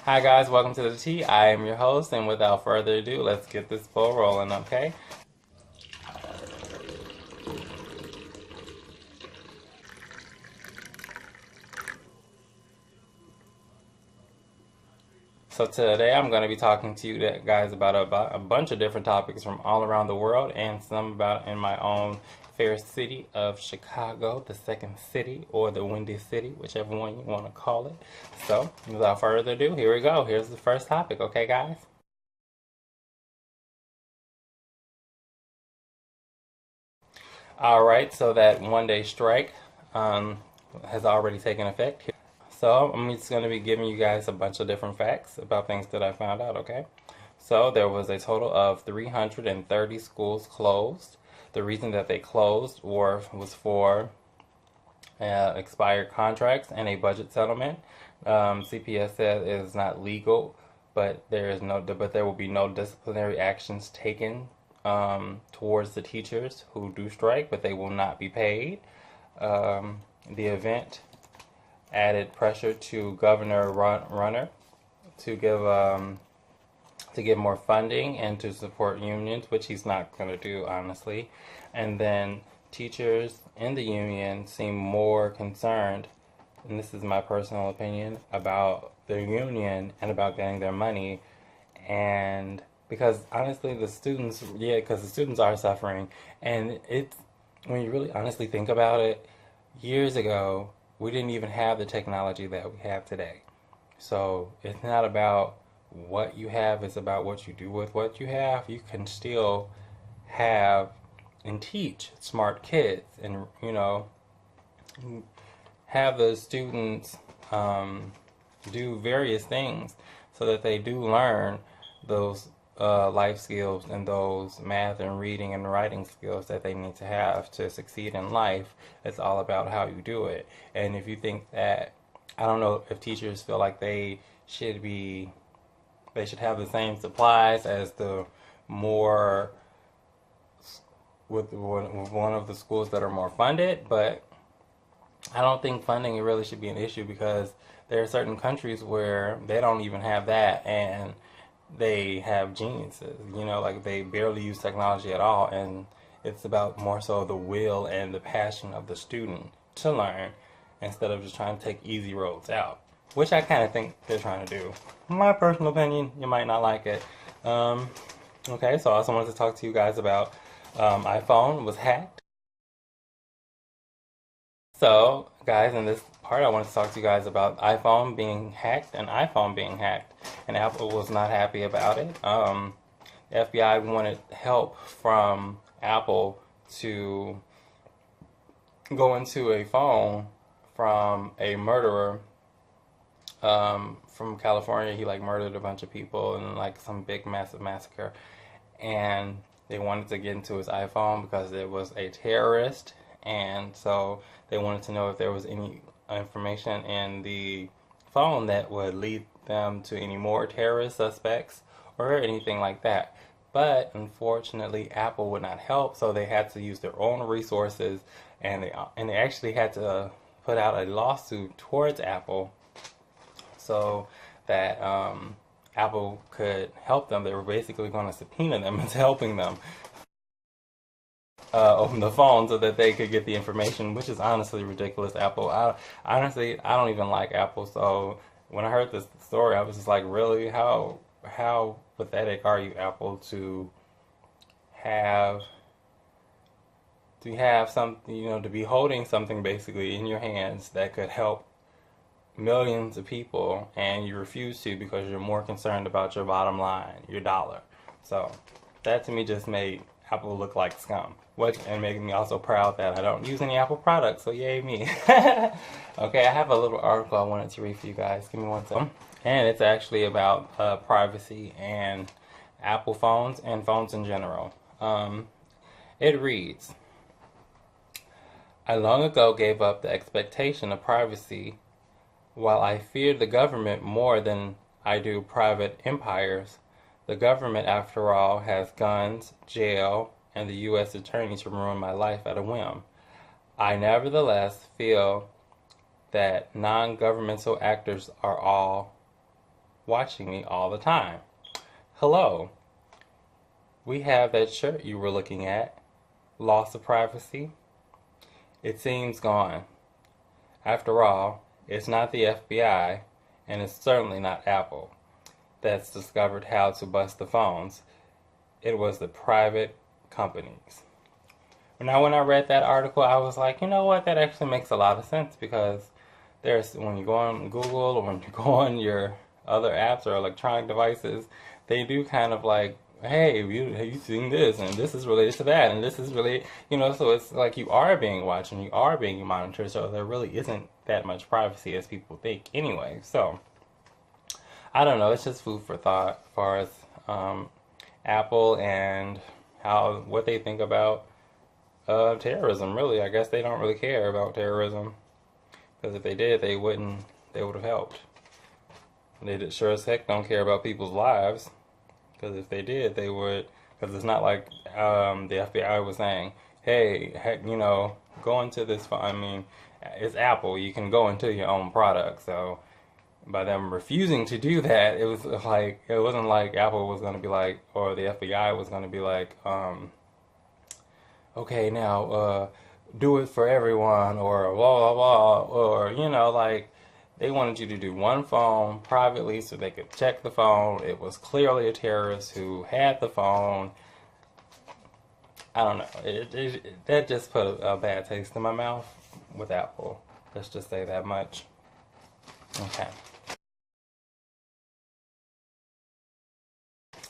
Hi guys, welcome to the Tea. I am your host, and without further ado, let's get this ball rolling, okay? So today I'm going to be talking to you guys about a bunch of different topics from all around the world and some about in my own fair city of Chicago, the second city or the Windy City, whichever one you want to call it. So without further ado, here we go. Here's the first topic, okay guys? All right, so that one-day strike um, has already taken effect. So I'm just going to be giving you guys a bunch of different facts about things that I found out, okay? So there was a total of 330 schools closed. The reason that they closed was for expired contracts and a budget settlement. CPS said it is not legal, but there will be no disciplinary actions taken towards the teachers who do strike, but they will not be paid. The event added pressure to Governor Runner to give more funding and to support unions, which he's not going to do, honestly. And then teachers in the union seem more concerned, and this is my personal opinion, about their union and about getting their money. And because honestly, because the students are suffering, and it's when you really honestly think about it, years ago we didn't even have the technology that we have today. So it's not about what you have, it's about what you do with what you have. You can still have and teach smart kids and, have the students do various things so that they do learn those life skills and those math and reading and writing skills that they need to have to succeed in life. It's all about how you do it. And if you think that, I don't know if teachers feel like they should have the same supplies as the more with one of the schools that are more funded, but I don't think funding really should be an issue because there are certain countries where they don't even have that and they have geniuses, like they barely use technology at all, and it's about more so the will and the passion of the student to learn instead of just trying to take easy roads out, which I kind of think they're trying to do. My personal opinion, you might not like it. Okay, so I also wanted to talk to you guys about iPhone was hacked. So, guys, in this part, I wanted to talk to you guys about iPhone being hacked and iPhone being hacked, and Apple was not happy about it. The FBI wanted help from Apple to go into a phone from a murderer from California. He murdered a bunch of people in some big massive massacre, and they wanted to get into his iPhone because it was a terrorist, and so they wanted to know if there was any information in the phone that would lead them to any more terrorist suspects or anything like that. But unfortunately, Apple would not help, so they had to use their own resources, and they actually had to put out a lawsuit towards Apple so that Apple could help them. They were basically going to subpoena them into helping them open the phone so that they could get the information, which is honestly ridiculous. Apple, I don't even like Apple. So when I heard this story, I was just like, really, how pathetic are you, Apple, to have something, to be holding something basically in your hands that could help millions of people, and you refuse to because you're more concerned about your bottom line, your dollar. So that to me just made Apple look like scum, and making me also proud that I don't use any Apple products, so yay me. Okay, I have a little article I wanted to read for you guys. Give me one second. And it's actually about privacy and Apple phones and phones in general. It reads, I long ago gave up the expectation of privacy. While I fear the government more than I do private empires, the government, after all, has guns, jail, and the U.S. attorney to ruin my life at a whim. I nevertheless feel that non-governmental actors are all watching me all the time. Hello, we have that shirt you were looking at. Loss of privacy? It seems gone. After all, it's not the FBI, and it's certainly not Apple that's discovered how to bust the phones. It was the private companies. Now, when I read that article, I was like, you know what? That actually makes a lot of sense, because when you go on Google or when you go on your other apps or electronic devices, they do kind of like, hey, have you seen this? And this is related to that, and this is really, so it's like you are being watched and you are being monitored, so there really isn't that much privacy as people think anyway. So, I don't know, it's just food for thought as far as Apple and what they think about terrorism. Really, I guess they don't really care about terrorism, because if they did, they would have helped. They sure as heck don't care about people's lives, because if they did, they would. Because it's not like the FBI was saying, hey, heck, go into this phone. I mean, it's Apple. You can go into your own product. So by them refusing to do that, it wasn't like Apple was going to be like, or the FBI was going to be like, okay, now do it for everyone, or blah, blah, blah, or, like, they wanted you to do one phone privately so they could check the phone. It was clearly a terrorist who had the phone. I don't know. That just put a bad taste in my mouth with Apple. Let's just say that much. Okay.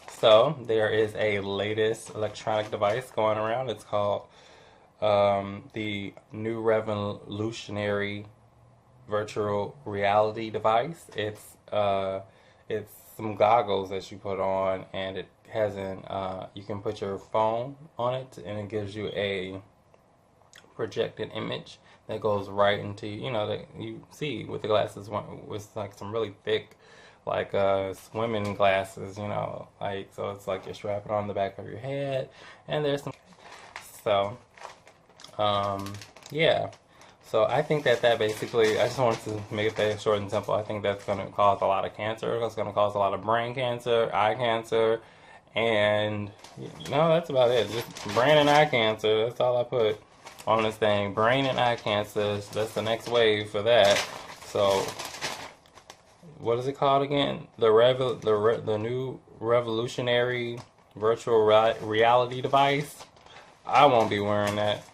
So, there is a latest electronic device going around. It's called the new revolutionary virtual reality device. It's some goggles that you put on, and it has you can put your phone on it, and it gives you a projected image that goes right into, that you see with the glasses, with like some really thick, like swimming glasses, so it's like you're strapping on the back of your head, and there's some, so yeah. So I think that basically, I just wanted to make it that short and simple. I think that's going to cause a lot of cancer. It's going to cause a lot of brain cancer, eye cancer, and that's about it. Just brain and eye cancer. That's all I put on this thing. Brain and eye cancer. That's the next wave for that. So what is it called again? The new revolutionary virtual reality device. I won't be wearing that.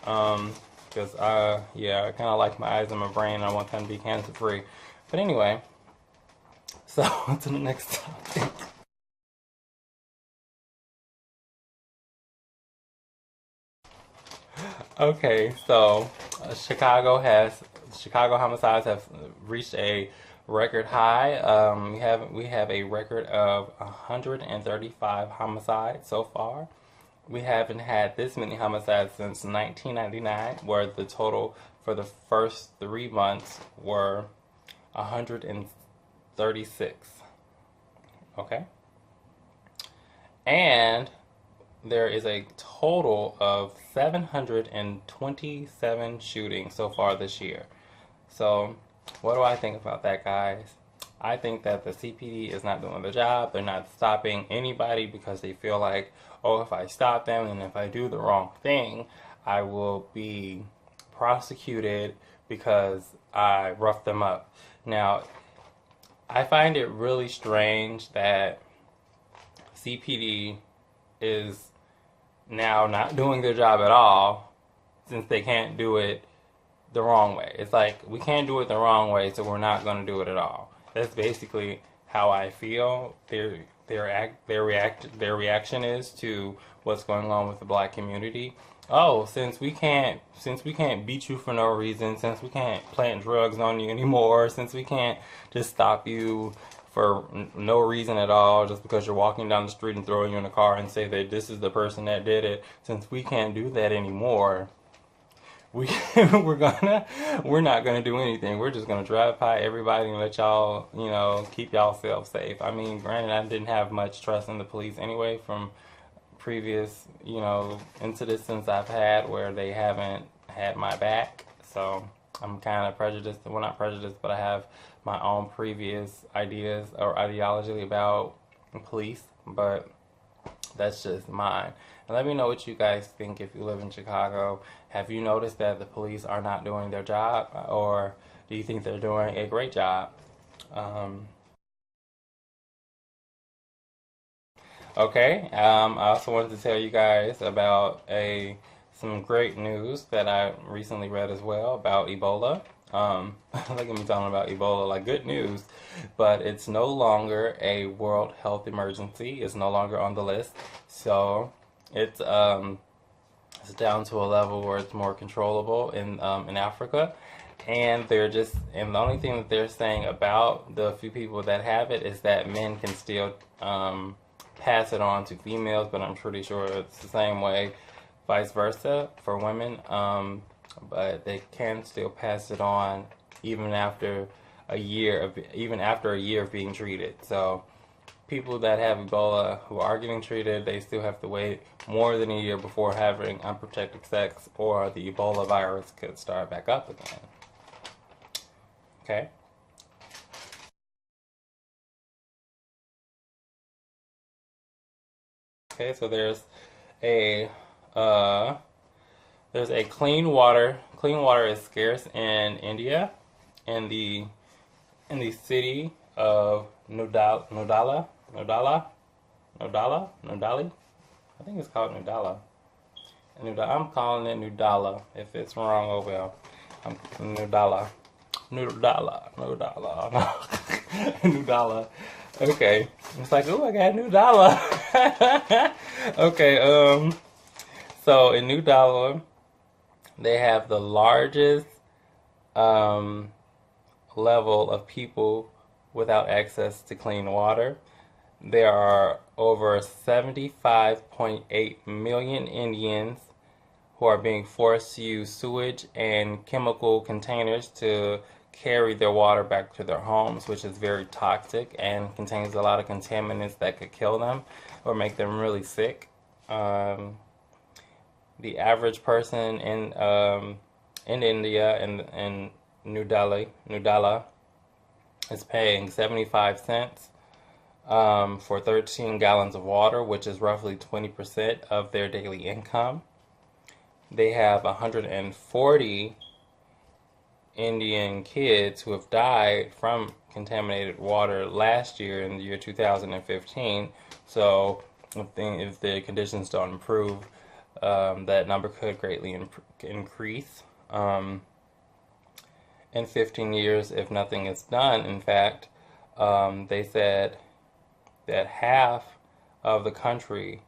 Because I kind of like my eyes and my brain. I want them to be cancer free. But anyway, so on to the next topic. Okay, so Chicago homicides have reached a record high. We have a record of 135 homicides so far. We haven't had this many homicides since 1999, where the total for the first 3 months were 136. Okay? And there is a total of 727 shootings so far this year. So, what do I think about that, guys? I think that the CPD is not doing their job. They're not stopping anybody because they feel like, oh, if I stop them and if I do the wrong thing, I will be prosecuted because I roughed them up. Now, I find it really strange that CPD is now not doing their job at all, since they can't do it the wrong way. It's like, we can't do it the wrong way, so we're not going to do it at all. That's basically how I feel their reaction is to what's going on with the black community. Oh, since we can't beat you for no reason, since we can't plant drugs on you anymore, since we can't just stop you for no reason at all, just because you're walking down the street and throwing you in a car and say that this is the person that did it, since we can't do that anymore, we're not gonna do anything. We're just gonna drive by everybody and let y'all, keep y'all self safe. I mean, granted, I didn't have much trust in the police anyway from previous, incidents I've had where they haven't had my back. So I'm kind of prejudiced. Well, not prejudiced, but I have my own previous ideas or ideology about police. But that's just mine. And let me know what you guys think if you live in Chicago. Have you noticed that the police are not doing their job, or do you think they're doing a great job? Um, Okay. I also wanted to tell you guys about a some great news that I recently read as well about Ebola. Look at me talking about Ebola like good news, but it's no longer a World Health Emergency. It's no longer on the list, so it's um, it's down to a level where it's more controllable in Africa. And the only thing that they're saying about the few people that have it is that men can still pass it on to females, but I'm pretty sure it's the same way, vice versa for women. But they can still pass it on even after a year of being treated. So people that have Ebola who are getting treated, they still have to wait more than a year before having unprotected sex, or the Ebola virus could start back up again. Okay. Okay, so a uh, there's a clean water. Clean water is scarce in India, in the city of Nodali. I think it's called Nodala. I'm calling it Nudala. If it's wrong, oh well. I'm Nudala. Nudala. Nudala. Okay. It's like, oh, I got Nudala. Okay, so in Nudala, they have the largest um, level of people without access to clean water. There are over 75.8 million Indians who are being forced to use sewage and chemical containers to carry their water back to their homes, which is very toxic and contains a lot of contaminants that could kill them or make them really sick. The average person in India in Nudala is paying 75 cents for 13 gallons of water, which is roughly 20% of their daily income. They have 140 Indian kids who have died from contaminated water last year, in the year 2015. So if the conditions don't improve, that number could greatly increase in 15 years if nothing is done. In fact, they said that half of the country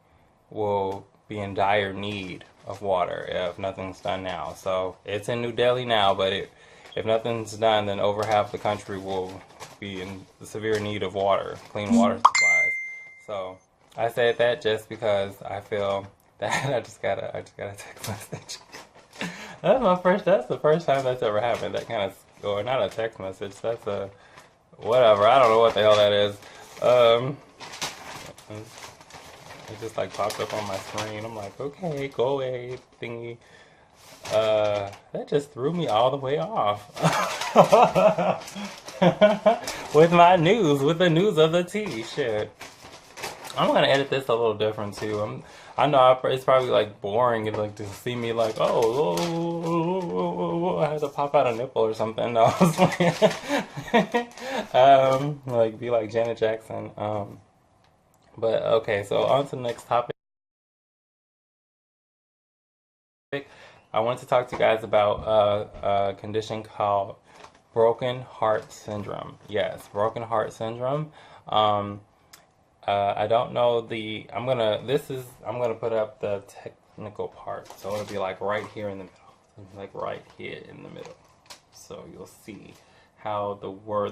will be in dire need of water if nothing's done now. So it's in New Delhi now, but if nothing's done, then over half the country will be in severe need of water, clean water supplies. So I said that just because I feel that I just got a text message. That's the first time that's ever happened. That kind of, or not a text message. That's a whatever. I don't know what the hell that is. It just like popped up on my screen. I'm like, okay, go away, thingy. That just threw me all the way off. With the news of the tea. Shit. I'm gonna edit this a little different too. I know it's probably like boring and like to see me like, I have to pop out a nipple or something. No, I was playing. Like be like Janet Jackson. But okay, so on to the next topic. I want to talk to you guys about a condition called broken heart syndrome. Yes, broken heart syndrome. I don't know I'm gonna put up the technical part. So it'll be like right here in the middle. Like right here in the middle. So you'll see how the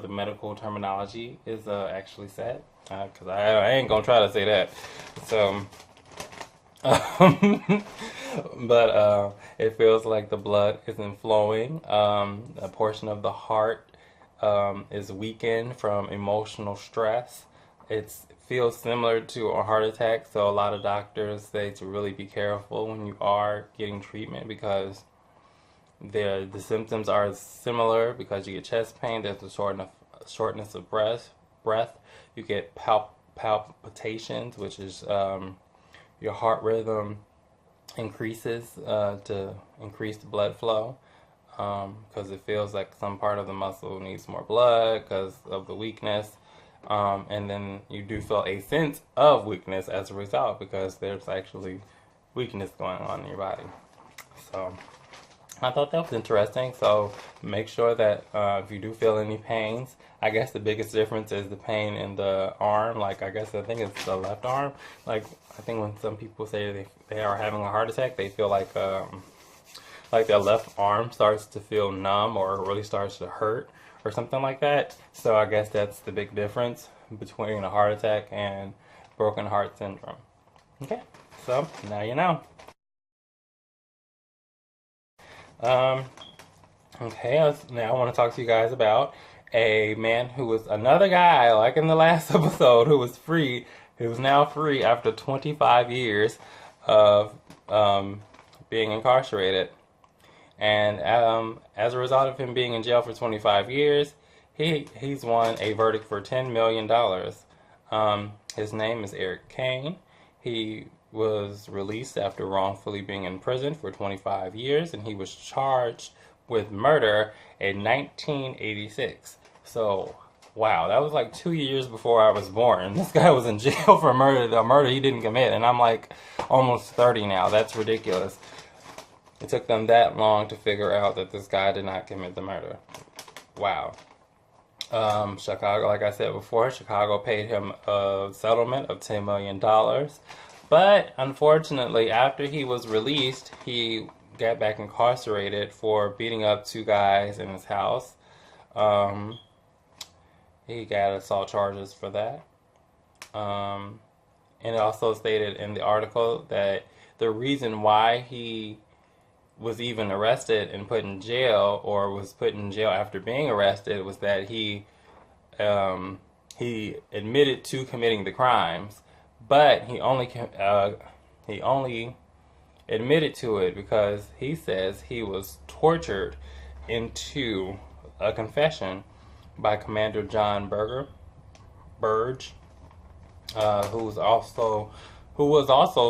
medical terminology is actually said. Because I ain't gonna try to say that. So, but it feels like the blood isn't flowing. A portion of the heart is weakened from emotional stress. It feels similar to a heart attack, so a lot of doctors say to really be careful when you are getting treatment, because The symptoms are similar because you get chest pain. There's a shortness of breath. You get palpitations, which is your heart rhythm increases to increase the blood flow because it feels like some part of the muscle needs more blood because of the weakness. And then you do feel a sense of weakness as a result because there's actually weakness going on in your body. So I thought that was interesting. So make sure that if you do feel any pains, I guess the biggest difference is the pain in the arm. Like I think it's the left arm. Like I think when some people say they are having a heart attack, they feel like their left arm starts to feel numb or really starts to hurt or something like that. So I guess that's the big difference between a heart attack and broken heart syndrome. Okay, so now you know. Okay, now I want to talk to you guys about a man who was another guy, like in the last episode, who was free. He was now free after 25 years of being incarcerated. And as a result of him being in jail for 25 years, he's won a verdict for $10 million. His name is Eric Kane. He was released after wrongfully being in prison for 25 years, and he was charged with murder in 1986. So, wow, that was like 2 years before I was born. This guy was in jail for murder, a murder he didn't commit, and I'm like almost 30 now. That's ridiculous. It took them that long to figure out that this guy did not commit the murder. Wow. Chicago, like I said before, Chicago paid him a settlement of $10 million. But unfortunately, after he was released, he got back incarcerated for beating up two guys in his house. He got assault charges for that. And it also stated in the article that the reason why he was even arrested and put in jail, or was put in jail after being arrested, was that he admitted to committing the crimes, but he only admitted to it because he says he was tortured into a confession by Commander John Burge, who was also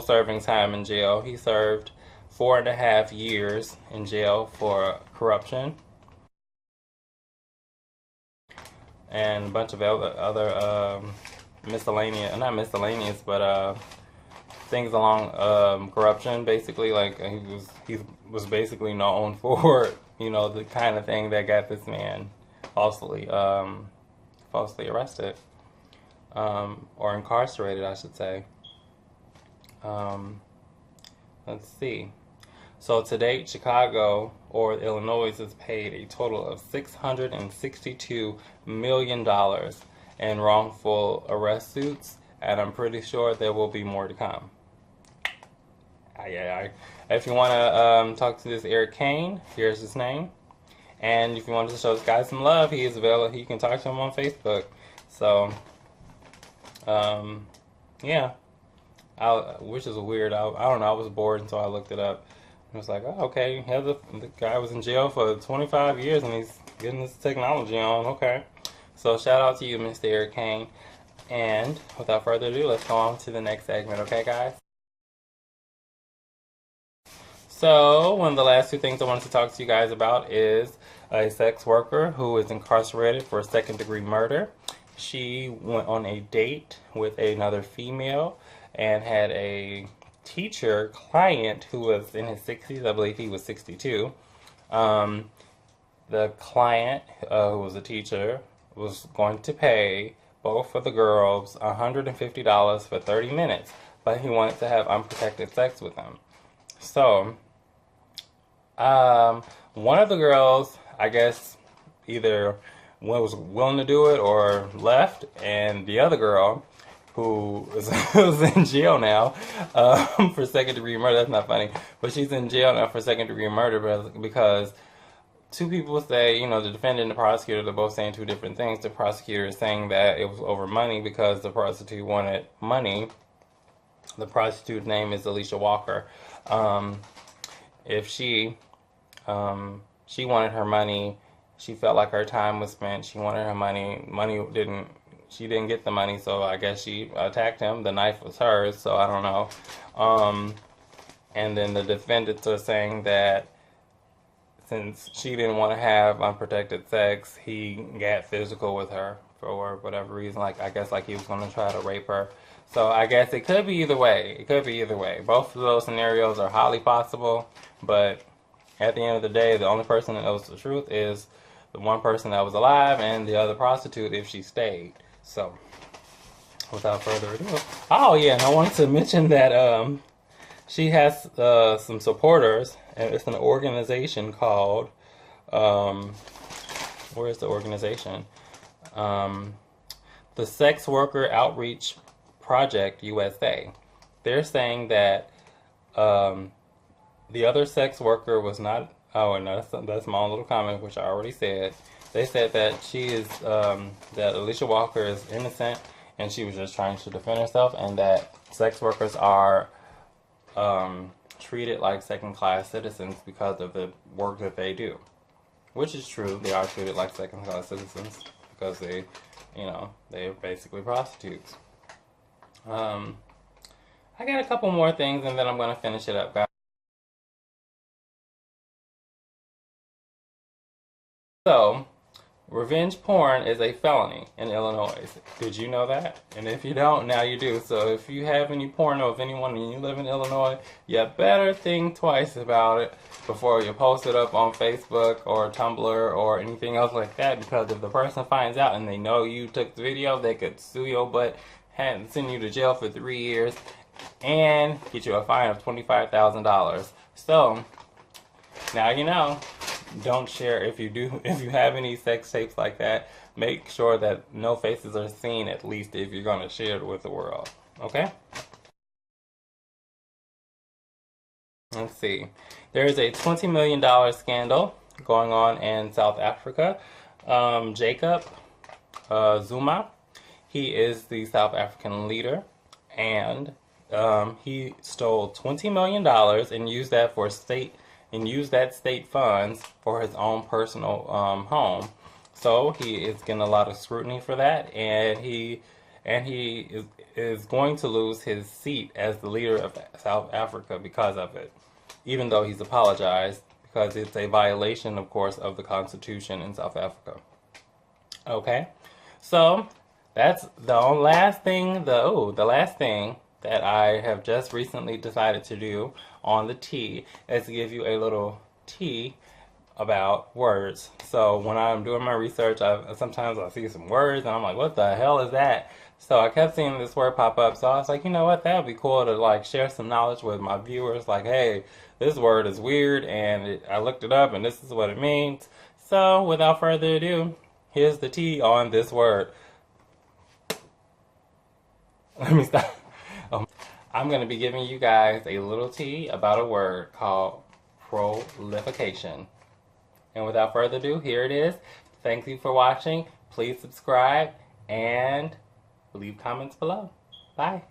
serving time in jail. He served 4.5 years in jail for corruption and a bunch of other miscellaneous, not miscellaneous, but things along corruption. Basically, like he was basically known for the kind of thing that got this man falsely arrested or incarcerated, I should say. Let's see. So to date, Chicago or Illinois has paid a total of $662 million in wrongful arrest suits, and I'm pretty sure there will be more to come. If you want to talk to this Eric Kane, here's his name. And if you want to show this guy some love, he is available. You can talk to him on Facebook. So, yeah. Which is weird. I don't know. I was bored, and so I looked it up. I was like, oh, okay. The guy was in jail for 25 years, and he's getting this technology on. Okay. So shout out to you, Mr. Eric Kane. And without further ado, let's go on to the next segment. Okay, guys? So one of the last two things I wanted to talk to you guys about is a sex worker who is incarcerated for second-degree murder. She went on a date with another female and had a teacher client who was in his 60s. I believe he was 62. The client, who was a teacher, was going to pay both of the girls $150 for 30 minutes, but he wanted to have unprotected sex with them. So, one of the girls, I guess, either was willing to do it or left, and the other girl, who was in jail now for second-degree murder. That's not funny, but she's in jail now for second-degree murder because two people say, the defendant and the prosecutor, they're both saying two different things. The prosecutor is saying that it was over money because the prostitute wanted money. The prostitute's name is Alicia Walker. If she She wanted her money. She felt like her time was spent. She wanted her money. She didn't get the money, so I guess she attacked him. The knife was hers, so I don't know. And then the defendants are saying that since she didn't want to have unprotected sex, he got physical with her for whatever reason. Like, I guess like he was going to try to rape her. So I guess it could be either way. It could be either way. Both of those scenarios are highly possible, but at the end of the day, the only person that knows the truth is the one person that was alive and the other prostitute if she stayed. So, without further ado. Oh, yeah, and I wanted to mention that she has some supporters, and it's an organization called, where's the organization? The Sex Worker Outreach Project USA. They're saying that the other sex worker was not. Oh, no, that's my own little comment, which I already said. They said that she is that Alicia Walker is innocent, and she was just trying to defend herself, and that sex workers are treated like second-class citizens because of the work that they do, which is true. They are treated like second-class citizens because they, they're basically prostitutes. I got a couple more things, and then I'm going to finish it up, guys. So, revenge porn is a felony in Illinois. Did you know that? And if you don't, now you do. So if you have any porno of anyone and you live in Illinois, you better think twice about it before you post it up on Facebook or Tumblr or anything else like that, because if the person finds out and they know you took the video, they could sue your butt and send you to jail for 3 years and get you a fine of $25,000. So, now you know. Don't share if you have any sex tapes like that. Make sure that no faces are seen, at least if you're going to share it with the world. Okay? Let's see. There is a $20 million scandal going on in South Africa. Jacob Zuma, he is the South African leader, and he stole $20 million and used that for state funds for his own personal home. So he is getting a lot of scrutiny for that, and he is going to lose his seat as the leader of South Africa because of it, even though he's apologized, because it's a violation, of course, of the Constitution in South Africa. Okay, so that's the last thing. The last thing that I have just recently decided to do on the tea is to give you a little tea about words. So when I'm doing my research, sometimes I see some words and I'm like, what the hell is that? So I kept seeing this word pop up, so I was like, you know what, that would be cool to like share some knowledge with my viewers, like, hey, this word is weird and I looked it up and this is what it means. So without further ado, here's the tea on this word. Let me stop. I'm going to be giving you guys a little tea about a word called prolification. And without further ado, here it is. Thank you for watching. Please subscribe and leave comments below. Bye.